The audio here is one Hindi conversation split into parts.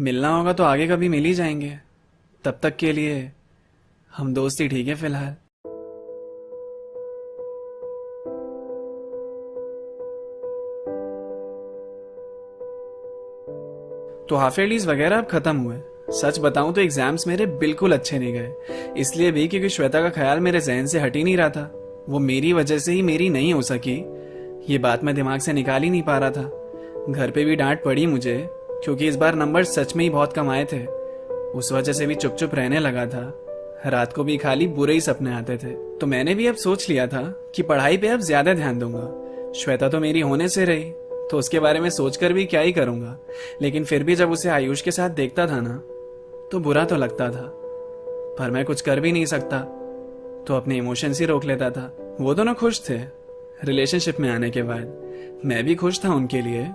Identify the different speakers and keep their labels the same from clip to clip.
Speaker 1: मिलना होगा तो आगे कभी मिल ही जाएंगे। तब तक के लिए हम दोस्त ही ठीक है फिलहाल। तो हाफ ईयरलीज वगैरह अब खत्म हुए। सच बताऊं तो एग्जाम्स मेरे बिल्कुल अच्छे नहीं गए, इसलिए भी क्योंकि श्वेता का ख्याल मेरे जहन से हट ही नहीं रहा था। वो मेरी वजह से ही मेरी नहीं हो सकी, ये बात मैं दिमाग से निकाल ही नहीं पा रहा था। घर पे भी डांट पड़ी मुझे, क्योंकि इस बार नंबर सच में ही बहुत कम आए थे। उस वजह से भी चुप चुप रहने लगा था। रात को भी खाली बुरे ही सपने आते थे। तो मैंने भी अब सोच लिया था कि पढ़ाई पे अब ज्यादा ध्यान दूंगा। श्वेता तो मेरी होने से रही, तो उसके बारे में सोचकर भी क्या ही करूंगा। लेकिन फिर भी जब उसे आयुष के साथ देखता था ना, तो बुरा तो लगता था, पर मैं कुछ कर भी नहीं सकता, तो अपने इमोशंस ही रोक लेता था। वो दोनों खुश थे रिलेशनशिप में आने के बाद। मैं भी खुश था उनके लिए,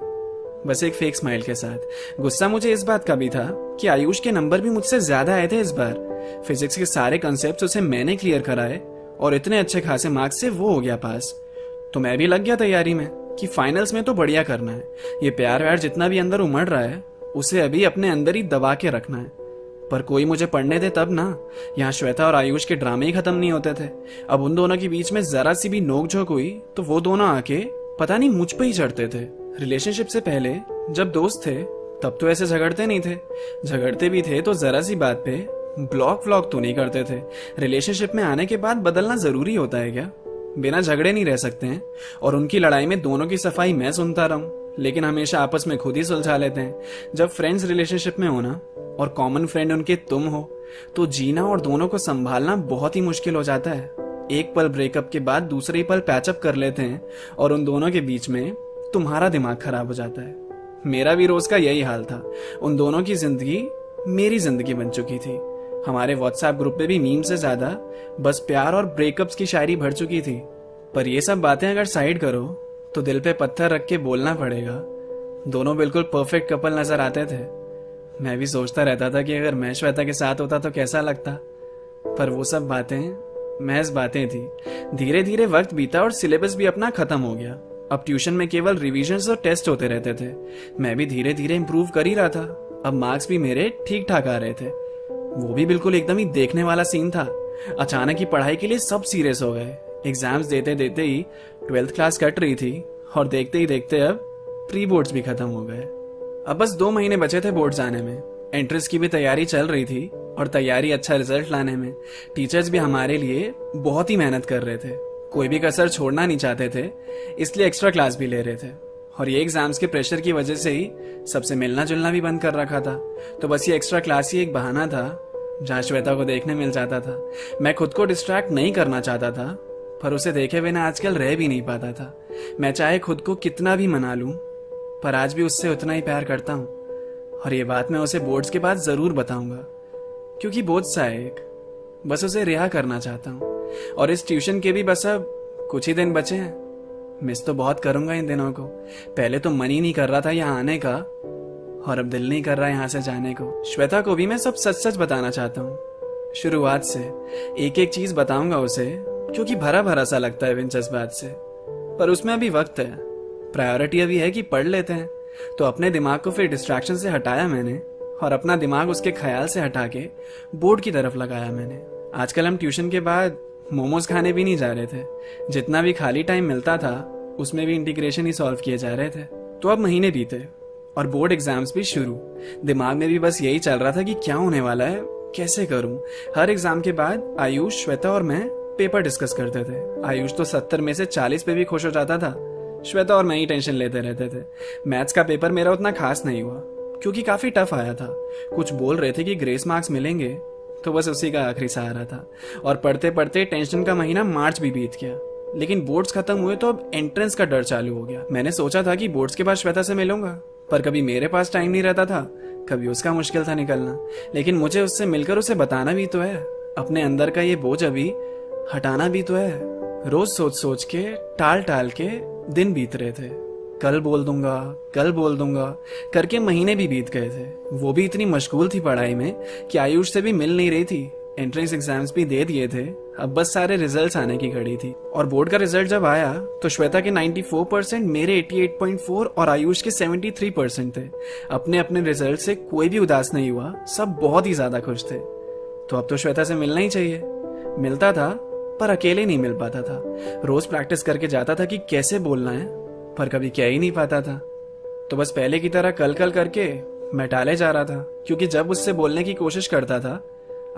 Speaker 1: बस एक फेक स्माइल के साथ। गुस्सा मुझे इस बात का भी था कि आयुष के नंबर भी मुझसे ज्यादा आए थे इस बार। फिजिक्स के सारे कॉन्सेप्ट्स उसे मैंने क्लियर कराए और इतने अच्छे खासे मार्क्स से वो हो गया पास। तो मैं भी लग गया तैयारी में कि फाइनल्स में तो बढ़िया करना है। ये प्यार व्यार जितना भी अंदर उमड़ रहा है, उसे अभी अपने अंदर ही दबा के रखना है। पर कोई मुझे पढ़ने दे तब ना। यहाँ श्वेता और आयुष के ड्रामे ही खत्म नहीं होते थे। अब उन दोनों के बीच में जरा सी भी नोकझोंक हुई तो वो दोनों आके पता नहीं मुझ पे ही चढ़ते थे। रिलेशनशिप से पहले जब दोस्त थे तब तो ऐसे झगड़ते नहीं थे। झगड़ते भी थे तो जरा सी बात पे ब्लॉक व्लॉक तो नहीं करते थे। रिलेशनशिप में आने के बाद बदलना जरूरी होता है क्या? बिना झगड़े नहीं रह सकते हैं। और उनकी लड़ाई में दोनों की सफाई मैं सुनता रहूं, लेकिन हमेशा आपस में खुद ही सुलझा लेते हैं। जब फ्रेंड्स रिलेशनशिप में हो ना, और कॉमन फ्रेंड उनके तुम हो, तो जीना और दोनों को संभालना बहुत ही मुश्किल हो जाता है। एक पल ब्रेकअप के बाद दूसरे पल पैचअप कर लेते हैं और उन दोनों के बीच में तुम्हारा दिमाग खराब हो जाता है। मेरा भी रोज का यही हाल था। उन दोनों की जिंदगी मेरी जिंदगी बन चुकी थी। हमारे व्हाट्सएप ग्रुप पे भी मीम से ज्यादा बस प्यार और ब्रेकअप्स की शायरी भर चुकी थी। पर ये सब बातें अगर साइड करो तो दिल पे पत्थर रख के बोलना पड़ेगा, दोनों बिल्कुल परफेक्ट कपल नजर आते थे। मैं भी सोचता रहता था कि अगर मैं श्वेता के साथ होता तो कैसा लगता। पर वो सब बातें महज बातें थी। धीरे धीरे वक्त बीता और सिलेबस भी अपना खत्म हो गया। अब ट्यूशन में केवल रिविजन्स और टेस्ट होते रहते थे। मैं भी धीरे धीरे इम्प्रूव कर ही रहा था। अब मार्क्स भी मेरे ठीक ठाक आ रहे थे। वो भी बिल्कुल एकदम ही देखने वाला सीन था। अचानक ही पढ़ाई के लिए सब सीरियस हो गए। एग्जाम्स देते देते ही 12th क्लास कट रही थी और देखते ही देखते अब प्री बोर्ड्स भी खत्म हो गए। अब बस 2 महीने बचे थे बोर्ड्स आने में। एंट्रेंस की भी तैयारी चल रही थी और तैयारी अच्छा रिजल्ट लाने में टीचर्स भी हमारे लिए बहुत ही मेहनत कर रहे थे। कोई भी कसर छोड़ना नहीं चाहते थे, इसलिए एक्स्ट्रा क्लास भी ले रहे थे। और ये एग्जाम्स के प्रेशर की वजह से ही सबसे मिलना जुलना भी बंद कर रखा था। तो बस ये एक्स्ट्रा क्लास ही एक बहाना था जहाँ श्वेता को देखने मिल जाता था। मैं खुद को डिस्ट्रैक्ट नहीं करना चाहता था, पर उसे देखे बिना आजकल रह भी नहीं पाता था। मैं चाहे खुद को कितना भी मना लूं, पर आज भी उससे उतना ही प्यार करता हूं। और ये बात मैं उसे बोर्ड्स के बाद जरूर बताऊंगा, क्योंकि बोझ सा है एक, बस उसे रिहा करना चाहता हूं। और इस ट्यूशन के भी बस अब कुछ ही दिन बचे हैं। मिस तो बहुत करूंगा इन दिनों को। पहले तो मन ही नहीं कर रहा था यहाँ आने का, और अब दिल नहीं कर रहा यहाँ से जाने को। श्वेता को भी मैं सब सच सच बताना चाहता हूँ। शुरुआत से एक एक चीज बताऊंगा उसे, क्योंकि भरा भरा सा लगता है बिन जज्बात से। पर उसमें अभी वक्त है। प्रायोरिटी अभी है कि पढ़ लेते हैं। तो अपने दिमाग को फिर डिस्ट्रैक्शन से हटाया मैंने, और अपना दिमाग उसके ख्याल से हटा के बोर्ड की तरफ लगाया मैंने। आजकल हम ट्यूशन के बाद मोमोज खाने भी नहीं जा रहे थे। जितना भी खाली टाइम मिलता था उसमें भी इंटीग्रेशन ही सॉल्व किए जा रहे थे। तो अब महीने बीते और बोर्ड एग्जाम्स भी शुरू। दिमाग में भी बस यही चल रहा था कि क्या होने वाला है, कैसे करूं। हर एग्जाम के बाद आयुष, श्वेता और मैं पेपर डिस्कस करते थे। आयुष तो 70 में से 40 पे भी खुश हो जाता था। श्वेता और मैं ही टेंशन लेते रहते थे। मैथ्स का पेपर मेरा उतना खास नहीं हुआ, क्योंकि काफी टफ आया था। कुछ बोल रहे थे कि ग्रेस मार्क्स मिलेंगे, तो बस उसी का आखिरी सहारा था। और पढ़ते पढ़ते टेंशन का महीना मार्च भी बीत गया। लेकिन बोर्ड्स खत्म हुए तो अब एंट्रेंस का डर चालू हो गया। मैंने सोचा था कि बोर्ड्स के बाद श्वेता से मिलूंगा, पर कभी मेरे पास टाइम नहीं रहता था, कभी उसका मुश्किल था निकलना। लेकिन मुझे उससे मिलकर उसे बताना भी तो है। अपने अंदर का ये बोझ अभी हटाना भी तो है। रोज सोच सोच के टाल टाल के दिन बीत रहे थे। कल बोल दूंगा करके महीने भी बीत गए थे। वो भी इतनी मशगूल थी पढ़ाई में कि आयुष से भी मिल नहीं रही थी। एंट्रेंस एग्जाम्स भी दे दिए थे, अब बस सारे रिजल्ट्स आने की घड़ी थी। और बोर्ड का रिजल्ट जब आया तो श्वेता के 94%, मेरे 88.4 और आयुष के 73% थे। अपने अपने रिजल्ट से कोई भी उदास नहीं हुआ, सब बहुत ही ज्यादा खुश थे। तो अब तो श्वेता से मिलना ही चाहिए। मिलता था पर अकेले नहीं मिल पाता था। रोज प्रैक्टिस करके जाता था कि कैसे बोलना है, पर कभी कह ही नहीं पाता था। तो बस पहले की तरह कल कल करके मैं टाले जा रहा था, क्योंकि जब उससे बोलने की कोशिश करता था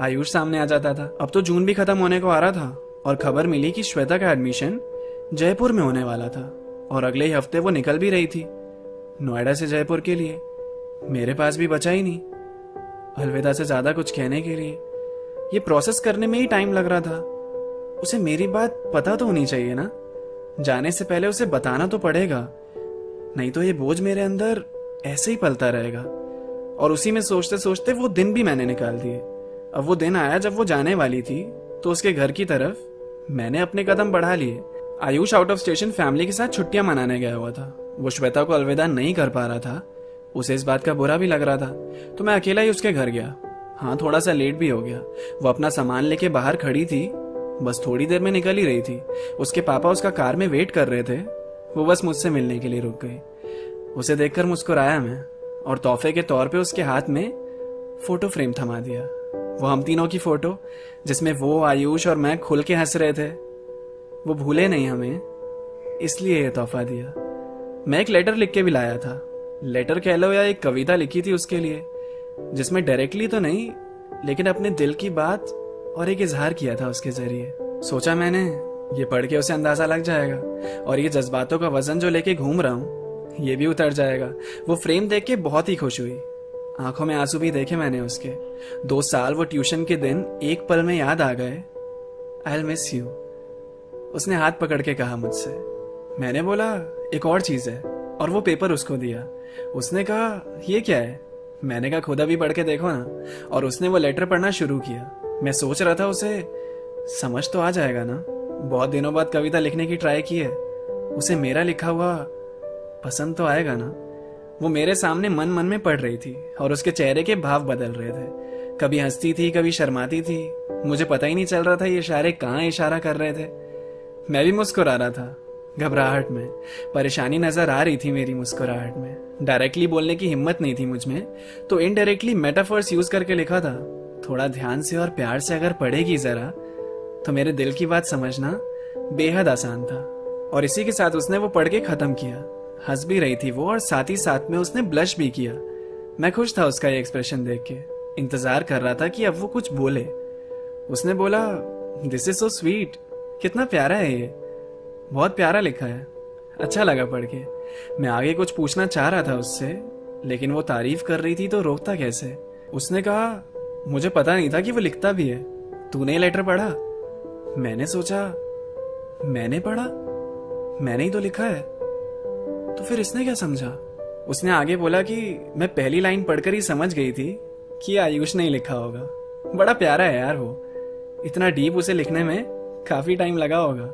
Speaker 1: आयुष सामने आ जाता था। अब तो जून भी खत्म होने को आ रहा था और खबर मिली कि श्वेता का एडमिशन जयपुर में होने वाला था और अगले ही हफ्ते वो निकल भी रही थी नोएडा से जयपुर के लिए। मेरे पास भी बचा ही नहीं अलविदा से ज्यादा कुछ कहने के लिए। ये प्रोसेस करने में ही टाइम लग रहा था। उसे मेरी बात पता तो होनी चाहिए ना, जाने से पहले उसे बताना तो पड़ेगा, नहीं तो ये बोझ मेरे अंदर ऐसे ही पलता रहेगा। और उसी में सोचते सोचते वो दिन भी मैंने निकाल दिए। अब वो दिन आया जब वो जाने वाली थी, तो उसके घर की तरफ मैंने अपने कदम बढ़ा लिए। Ayush out of station family के साथ छुट्टियां मनाने गया हुआ था। वो श्वेता को अलविदा नहीं कर पा रहा था, उसे इस बात का बुरा भी लग रहा था। तो मैं अकेला ही उसके घर गया। हाँ, थोड़ा सा लेट भी हो गया। वो अपना सामान लेके बाहर खड़ी थी, बस थोड़ी देर में निकल ही रही थी। उसके पापा उसका कार में वेट कर रहे थे। वो बस मुझसे मिलने के लिए रुक गई। उसे देखकर मुस्कुराया मैं और तोहफे के तौर पे उसके हाथ में फोटो फ्रेम थमा दिया। वो हम तीनों की फोटो, जिसमें वो, आयुष और मैं खुल के हंस रहे थे। वो भूले नहीं हमें, इसलिए ये तोहफा दिया। मैं एक लेटर लिख के भी लाया था। लेटर कह लो या एक कविता लिखी थी उसके लिए, जिसमें डायरेक्टली तो नहीं, लेकिन अपने दिल की बात और एक इजहार किया था उसके जरिए। सोचा मैंने ये पढ़ के उसे अंदाजा लग जाएगा और ये जज्बातों का वजन जो लेके घूम रहा हूँ ये भी उतर जाएगा। वो फ्रेम देख के बहुत ही खुश हुई। आंखों में आंसू भी देखे मैंने उसके। 2 साल वो ट्यूशन के दिन एक पल में याद आ गए। आई विल मिस यू, उसने हाथ पकड़ के कहा मुझसे। मैंने बोला एक और चीज है, और वो पेपर उसको दिया। उसने कहा ये क्या है? मैंने कहा खुद अभी पढ़ के देखो ना। और उसने वो लेटर पढ़ना शुरू किया। मैं सोच रहा था उसे समझ तो आ जाएगा ना, बहुत दिनों बाद कविता लिखने की ट्राई की है, उसे मेरा लिखा हुआ पसंद तो आएगा ना। वो मेरे सामने मन मन में पढ़ रही थी और उसके चेहरे के भाव बदल रहे थे। कभी हंसती थी, कभी शर्माती थी। मुझे पता ही नहीं चल रहा था ये इशारे कहाँ इशारा कर रहे थे। मैं भी मुस्कुरा रहा था, घबराहट में। परेशानी नजर आ रही थी मेरी मुस्कुराहट में। डायरेक्टली बोलने की हिम्मत नहीं थी मुझ में, तो इनडायरेक्टली मेटाफर्स यूज करके लिखा था। थोड़ा ध्यान से और प्यार से अगर पढ़ेगी जरा तो मेरे दिल की बात समझना बेहद आसान था। और इसी के साथ उसने वो पढ़ के खत्म किया। हंस भी रही थी वो, और साथ ही साथ में उसने ब्लश भी किया। मैं खुश था उसका ये एक्सप्रेशन देख के। इंतजार कर रहा था कि अब वो कुछ बोले। उसने बोला दिस इज सो स्वीट, कितना प्यारा है ये, बहुत प्यारा लिखा है, अच्छा लगा पढ़ के। मैं आगे कुछ पूछना चाह रहा था उससे, लेकिन वो तारीफ कर रही थी तो रोकता कैसे। उसने कहा मुझे पता नहीं था कि वो लिखता भी है, तूने ये लेटर पढ़ा? मैंने सोचा मैंने पढ़ा, मैंने ही तो लिखा है, तो फिर इसने क्या समझा? उसने आगे बोला कि मैं पहली लाइन पढ़कर ही समझ गई थी कि आयुष ने ही लिखा होगा। बड़ा प्यारा है यार वो, इतना डीप उसे लिखने में काफी टाइम लगा होगा।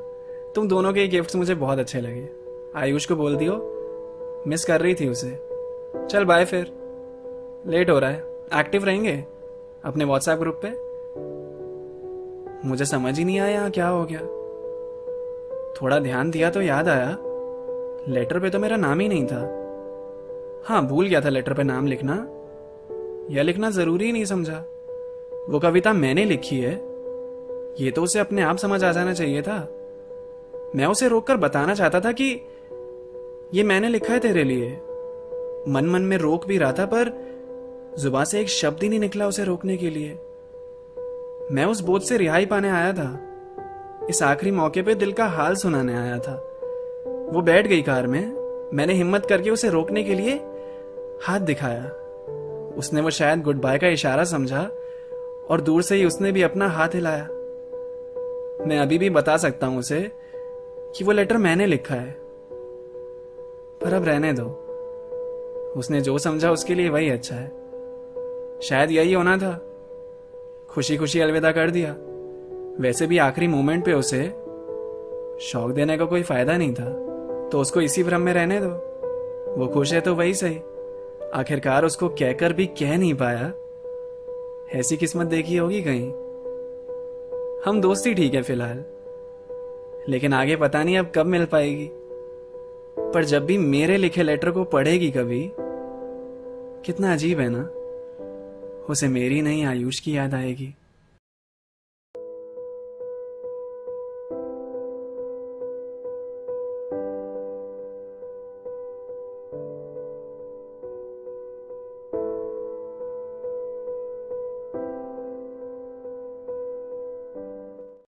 Speaker 1: तुम दोनों के गिफ्ट्स मुझे बहुत अच्छे लगे। आयुष को बोल दियो, मिस कर रही थी उसे। चल बाय, फिर लेट हो रहा है। एक्टिव रहेंगे अपने व्हाट्सएप ग्रुप पे। मुझे समझ ही नहीं आया क्या हो गया। थोड़ा ध्यान दिया तो याद आया लेटर पे तो मेरा नाम ही नहीं था। हाँ, भूल गया था लेटर पे नाम लिखना, या लिखना जरूरी ही नहीं समझा। वो कविता मैंने लिखी है, ये तो उसे अपने आप समझ आ जाना चाहिए था। मैं उसे रोककर बताना चाहता था कि ये मैंने लिखा है तेरे लिए। मन मन में रोक भी रहा था, पर जुबान से एक शब्द ही नहीं निकला उसे रोकने के लिए। मैं उस बोझ से रिहाई पाने आया था। इस आखिरी मौके पे दिल का हाल सुनाने आया था। वो बैठ गई कार में। मैंने हिम्मत करके उसे रोकने के लिए हाथ दिखाया। उसने वो शायद गुड बाय का इशारा समझा और दूर से ही उसने भी अपना हाथ हिलाया। मैं अभी भी बता सकता हूं उसे कि वो लेटर मैंने लिखा है, पर अब रहने दो। उसने जो समझा उसके लिए वही अच्छा है। शायद यही होना था। खुशी खुशी अलविदा कर दिया। वैसे भी आखिरी मोमेंट पे उसे शौक देने का कोई फायदा नहीं था, तो उसको इसी भ्रम में रहने दो। वो खुश है तो वही सही। आखिरकार उसको कहकर भी कह नहीं पाया। ऐसी किस्मत देखी होगी कहीं हम दोस्ती ठीक है फिलहाल, लेकिन आगे पता नहीं अब कब मिल पाएगी। पर जब भी मेरे लिखे लेटर को पढ़ेगी कभी, कितना अजीब है ना, उसे मेरी नहीं आयुष की याद आएगी।